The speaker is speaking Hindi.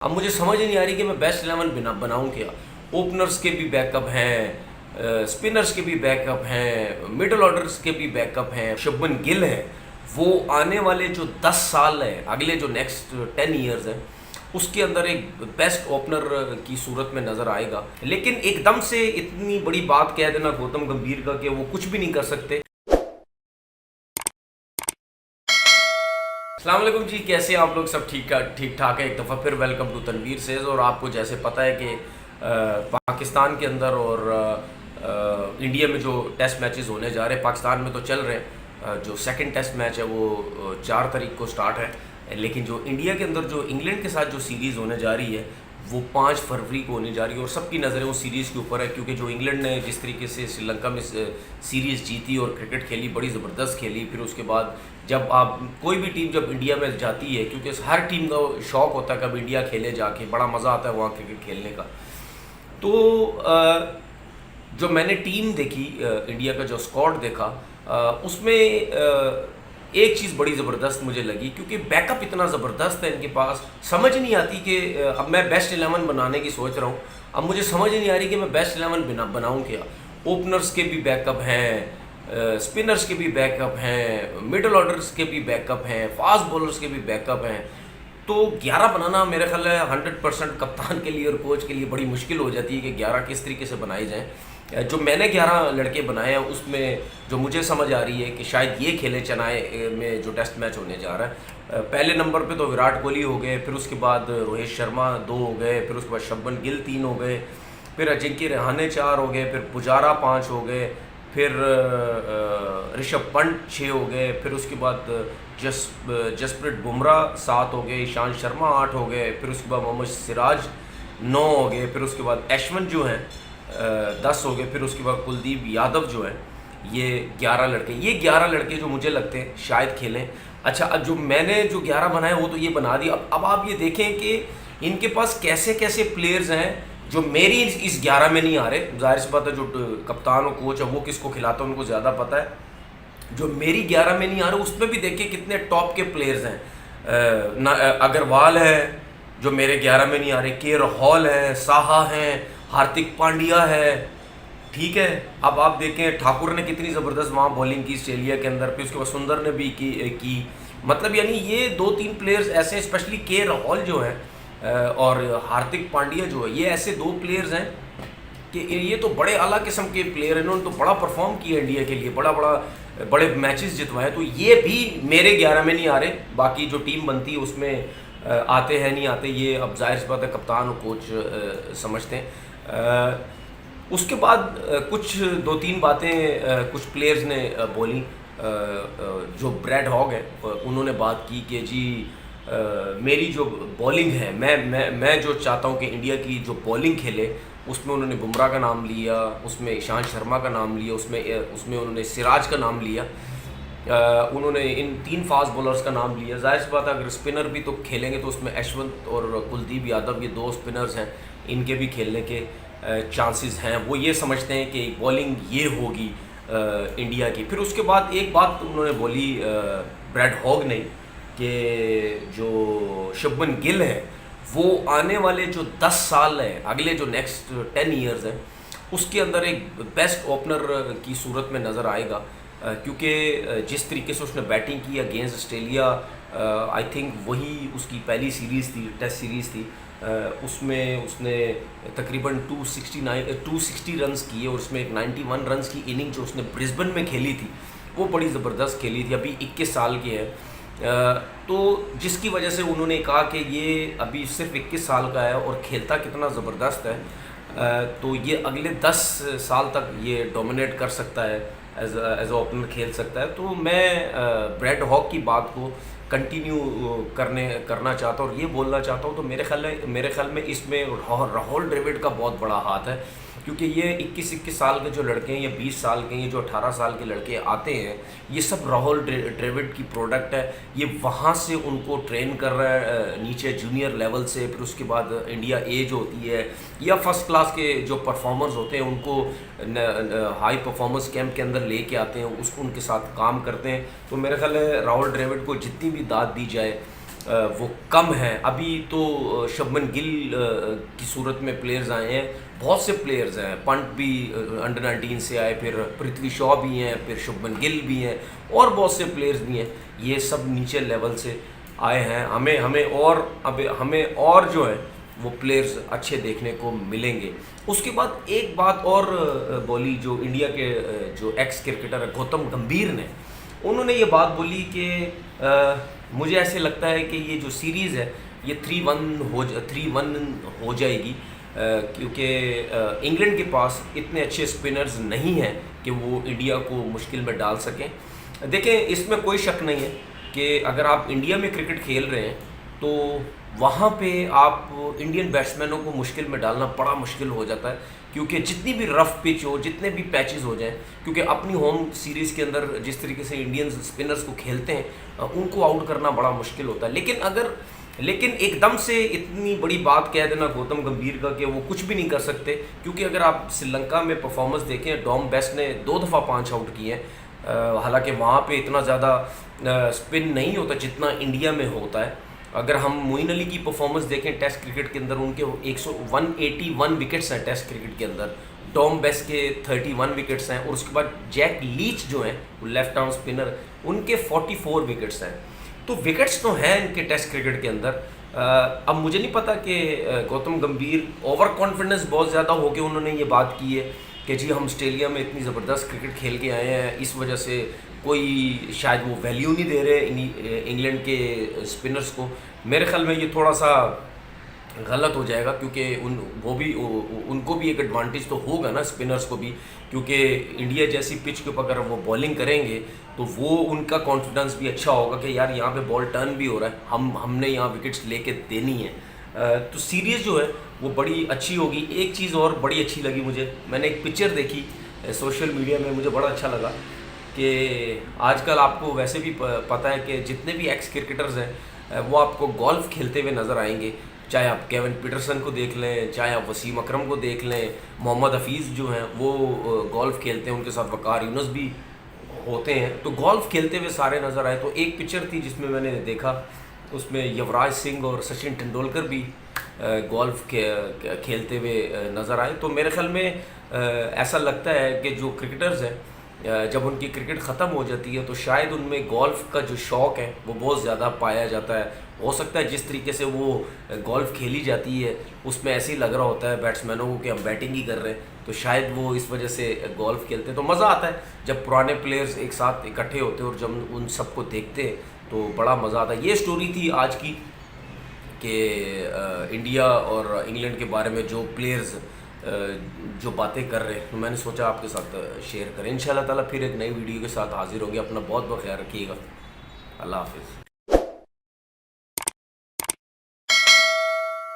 अब मुझे समझ ही नहीं आ रही कि मैं बेस्ट 11 बनाऊं क्या। ओपनर्स के भी बैकअप हैं, स्पिनर्स के भी बैकअप हैं, मिडल ऑर्डर्स के भी बैकअप हैं। शुभमन गिल है, वो आने वाले जो 10 साल है, अगले जो नेक्स्ट 10 ईयर्स हैं, उसके अंदर एक बेस्ट ओपनर की सूरत में नज़र आएगा। लेकिन एकदम से इतनी बड़ी बात कह देना गौतम गंभीर का कि वो कुछ भी नहीं कर सकते। अस्सलाम वालेकुम जी, कैसे आप लोग? सब ठीक ठाक है। एक दफ़ा फिर वेलकम टू तनवीर सेज। और आपको जैसे पता है कि पाकिस्तान के अंदर और इंडिया में जो टेस्ट मैचेस होने जा रहे हैं, पाकिस्तान में तो चल रहे हैं। जो सेकंड टेस्ट मैच है वो 4 तारीख को स्टार्ट है, लेकिन जो इंडिया के अंदर जो इंग्लैंड के साथ जो सीरीज़ होने जा रही है वो 5 फरवरी को होने जा रही है। और सबकी नज़रें उस सीरीज़ के ऊपर है, क्योंकि जो इंग्लैंड ने जिस तरीके से श्रीलंका में सीरीज़ जीती और क्रिकेट खेली, बड़ी ज़बरदस्त खेली। फिर उसके बाद जब आप कोई भी टीम जब इंडिया में जाती है, क्योंकि हर टीम का शौक़ होता है कब इंडिया खेले जाके, बड़ा मज़ा आता है वहाँ क्रिकेट खेलने का। तो जो मैंने टीम देखी, इंडिया का जो स्क्वाड देखा, उसमें एक चीज़ बड़ी ज़बरदस्त मुझे लगी, क्योंकि बैकअप इतना ज़बरदस्त है इनके पास। समझ नहीं आती कि अब मैं बेस्ट 11 बनाने की सोच रहा हूँ। अब मुझे समझ नहीं आ रही कि मैं बेस्ट 11 बनाऊँ क्या। ओपनर्स के भी बैकअप हैं, स्पिनर्स के भी बैकअप हैं, मिडल ऑर्डर्स के भी बैकअप हैं, फास्ट बॉलर्स के भी बैकअप हैं। तो 11 बनाना मेरे ख्याल है 100% कप्तान के लिए और कोच के लिए बड़ी मुश्किल हो जाती है कि 11 किस तरीके से बनाए जाएँ। जो मैंने 11 लड़के बनाए हैं, उसमें जो मुझे समझ आ रही है कि शायद ये खेले चेन्नई में जो टेस्ट मैच होने जा रहा है। पहले नंबर पे तो विराट कोहली हो गए, फिर उसके बाद रोहित शर्मा 2 हो गए, फिर उसके बाद शुभमन गिल 3 हो गए, फिर अजिंक्य रहाणे 4 हो गए, फिर पुजारा 5 हो गए, फिर ऋषभ पंत 6 हो गए, फिर उसके बाद जसप्रीत बुमराह 7 हो गए, ईशांत शर्मा 8 हो गए, फिर उसके बाद मोहम्मद सिराज 9 हो गए, फिर उसके बाद अश्विन जो हैं 10 हो गए, फिर उसके बाद कुलदीप यादव जो हैं, ये 11 लड़के जो मुझे लगते हैं शायद खेलें। अच्छा, अब जो मैंने जो 11 बनाए वो तो ये बना दिया। अब आप ये देखें कि इनके पास कैसे कैसे प्लेयर्स हैं जो मेरी इस 11 में नहीं आ रहे। जाहिर सी बात है, जो कप्तान और कोच है वो किसको खिलाता है उनको ज़्यादा पता है। जो मेरी 11 में नहीं आ रहे उसमें भी देखिए कितने टॉप के प्लेयर्स हैं। अग्रवाल है जो मेरे 11 में नहीं आ रहे, के राहुल है, साहा हैं, हार्दिक पांड्या है, ठीक है। अब आप देखें ठाकुर ने कितनी ज़बरदस्त वहाँ बॉलिंग की ऑस्ट्रेलिया के अंदर, फिर उसके बाद सुंदर ने भी की। मतलब यानी ये 2-3 प्लेयर्स ऐसे, स्पेशली के राहुल जो है और हार्दिक पांड्या जो है, ये ऐसे 2 प्लेयर्स हैं कि ये तो बड़े आला किस्म के प्लेयर हैं। इन्होंने तो बड़ा परफॉर्म किया इंडिया के लिए, बड़े मैचेस जितवाए। तो ये भी मेरे 11 में नहीं आ रहे। बाकी जो टीम बनती है उसमें आते हैं नहीं आते, ये अब जाहिर सी बात है कप्तान और कोच समझते हैं। उसके बाद कुछ 2-3 बातें कुछ प्लेयर्स ने बोली। जो ब्रैड हॉग है उन्होंने बात की कि जी मेरी जो बॉलिंग है, मैं जो चाहता हूं कि इंडिया की जो बॉलिंग खेले, उसमें उन्होंने बुमराह का नाम लिया, उसमें ईशांत शर्मा का नाम लिया, उसमें उन्होंने सिराज का नाम लिया, उन्होंने इन 3 फास्ट बॉलर्स का नाम लिया। जाहिर सी बात है अगर स्पिनर भी तो खेलेंगे तो उसमें अश्विन और कुलदीप यादव, ये 2 स्पिनर्स हैं, इनके भी खेलने के चांसेस हैं। वो ये समझते हैं कि बॉलिंग ये होगी इंडिया की। फिर उसके बाद एक बात उन्होंने बोली ब्रैड हॉग ने कि जो शुभमन गिल है वो आने वाले जो 10 साल है, अगले जो नेक्स्ट 10 ईयर्स हैं, उसके अंदर एक बेस्ट ओपनर की सूरत में नज़र आएगा। क्योंकि जिस तरीके से उसने बैटिंग की अगेंस्ट ऑस्ट्रेलिया, आई थिंक वही उसकी पहली सीरीज़ थी, टेस्ट सीरीज़ थी। उसमें उसने तकरीबन 260 रन्स किए और उसमें एक 91 रन्स की इनिंग जो उसने ब्रिस्बेन में खेली थी वो बड़ी ज़बरदस्त खेली थी। अभी 21 साल के है, तो जिसकी वजह से उन्होंने कहा कि ये अभी सिर्फ 21 साल का है और खेलता कितना ज़बरदस्त है, तो ये अगले 10 साल तक ये डोमिनेट कर सकता है, एज ओपनर खेल सकता है। तो मैं ब्रैड हॉग की बात को कंटिन्यू करना चाहता हूँ और ये बोलना चाहता हूँ। तो मेरे ख्याल में इसमें राहुल द्रविड़ का बहुत बड़ा हाथ है, क्योंकि ये 21 साल के जो लड़के हैं, ये 20 साल के, ये जो 18 साल के लड़के आते हैं, ये सब राहुल द्रविड़ की प्रोडक्ट है। ये वहाँ से उनको ट्रेन कर रहा है नीचे जूनियर लेवल से, फिर उसके बाद इंडिया ए जो होती है या फर्स्ट क्लास के जो परफॉर्मर्स होते हैं उनको हाई परफॉर्मेंस कैंप के अंदर लेके आते हैं, उसको उनके साथ काम करते हैं। तो मेरे ख्याल है राहुल द्रविड़ को जितनी भी दाद दी जाए वो कम है। अभी तो शुभमन गिल की सूरत में प्लेयर्स आए हैं, बहुत से प्लेयर्स हैं, पंट भी अंडर 19 से आए, फिर पृथ्वी शॉ भी हैं, फिर शुभमन गिल भी हैं, और बहुत से प्लेयर्स भी हैं। ये सब नीचे लेवल से आए हैं। हमें और जो है वो प्लेयर्स अच्छे देखने को मिलेंगे। उसके बाद एक बात और बोली जो इंडिया के जो एक्स क्रिकेटर है गौतम गंभीर ने, उन्होंने ये बात बोली कि मुझे ऐसे लगता है कि ये जो सीरीज़ है ये 3-1 हो जाएगी, क्योंकि इंग्लैंड के पास इतने अच्छे स्पिनर्स नहीं हैं कि वो इंडिया को मुश्किल में डाल सकें। देखें, इसमें कोई शक नहीं है कि अगर आप इंडिया में क्रिकेट खेल रहे हैं तो वहाँ पे आप इंडियन बैट्समैनों को मुश्किल में डालना बड़ा मुश्किल हो जाता है, क्योंकि जितनी भी रफ पिच हो, जितने भी पैचेस हो जाएं, क्योंकि अपनी होम सीरीज़ के अंदर जिस तरीके से इंडियन स्पिनर्स को खेलते हैं उनको आउट करना बड़ा मुश्किल होता है। लेकिन एकदम से इतनी बड़ी बात कह देना गौतम गंभीर का कि वो कुछ भी नहीं कर सकते, क्योंकि अगर आप श्रीलंका में परफॉर्मेंस देखें, डॉम बेस्ट ने 2 दफ़ा 5 आउट किए हैं। हालांकि वहाँ पे इतना ज़्यादा स्पिन नहीं होता जितना इंडिया में होता है। अगर हम मोइन अली की परफॉर्मेंस देखें टेस्ट क्रिकेट के अंदर, उनके 181 विकेट्स हैं टेस्ट क्रिकेट के अंदर, टॉम बेस्ट के 31 विकेट्स हैं, और उसके बाद जैक लीच जो हैं वो लेफ्ट आर्म स्पिनर, उनके 44 विकेट्स हैं। तो विकेट्स तो हैं इनके टेस्ट क्रिकेट के अंदर। अब मुझे नहीं पता कि गौतम गंभीर ओवर कॉन्फिडेंस बहुत ज़्यादा हो के उन्होंने ये बात की है कि जी हम ऑस्ट्रेलिया में इतनी ज़बरदस्त क्रिकेट खेल के आए हैं, इस वजह से कोई शायद वो वैल्यू नहीं दे रहे इंग्लैंड के स्पिनर्स को। मेरे ख्याल में ये थोड़ा सा गलत हो जाएगा, क्योंकि उनको भी एक एडवांटेज तो होगा ना स्पिनर्स को भी, क्योंकि इंडिया जैसी पिच के ऊपर अगर वो बॉलिंग करेंगे तो वो उनका कॉन्फिडेंस भी अच्छा होगा कि यार यहाँ पे बॉल टर्न भी हो रहा है, हमने यहाँ विकेट्स लेके देनी है। तो सीरीज़ जो है वो बड़ी अच्छी होगी। एक चीज़ और बड़ी अच्छी लगी मुझे, मैंने एक पिक्चर देखी सोशल मीडिया में, मुझे बड़ा अच्छा लगा कि आजकल आपको वैसे भी पता है कि जितने भी एक्स क्रिकेटर्स हैं वो आपको गोल्फ़ खेलते हुए नज़र आएंगे। चाहे आप केविन पीटरसन को देख लें, चाहे आप वसीम अकरम को देख लें, मोहम्मद हफीज़ जो हैं वो गोल्फ़ खेलते हैं, उनके साथ वकार यूनुस भी होते हैं, तो गोल्फ़ खेलते हुए सारे नज़र आए। तो एक पिक्चर थी जिसमें मैंने देखा, उसमें युवराज सिंह और सचिन तेंदुलकर भी गोल्फ़ खेलते हुए नज़र आए। तो मेरे ख्याल में ऐसा लगता है कि जो क्रिकेटर्स हैं जब उनकी क्रिकेट ख़त्म हो जाती है तो शायद उनमें गोल्फ़ का जो शौक़ है वो बहुत ज़्यादा पाया जाता है। हो सकता है जिस तरीके से वो गोल्फ़ खेली जाती है उसमें ऐसे ही लग रहा होता है बैट्समैनों को कि हम बैटिंग ही कर रहे हैं, तो शायद वो इस वजह से गोल्फ़ खेलते हैं। तो मज़ा आता है जब पुराने प्लेयर्स एक साथ इकट्ठे होते हैं और जब उन सबको देखते हैं तो बड़ा मज़ा आता है। ये स्टोरी थी आज की कि इंडिया और इंग्लैंड के बारे में जो प्लेयर्स जो बातें कर रहे हैं, तो मैंने सोचा आपके साथ शेयर करें। इंशाल्लाह ताला फिर एक नई वीडियो के साथ हाजिर होंगे। अपना बहुत बहुत ख्याल रखिएगा। अल्लाह हाफिज़।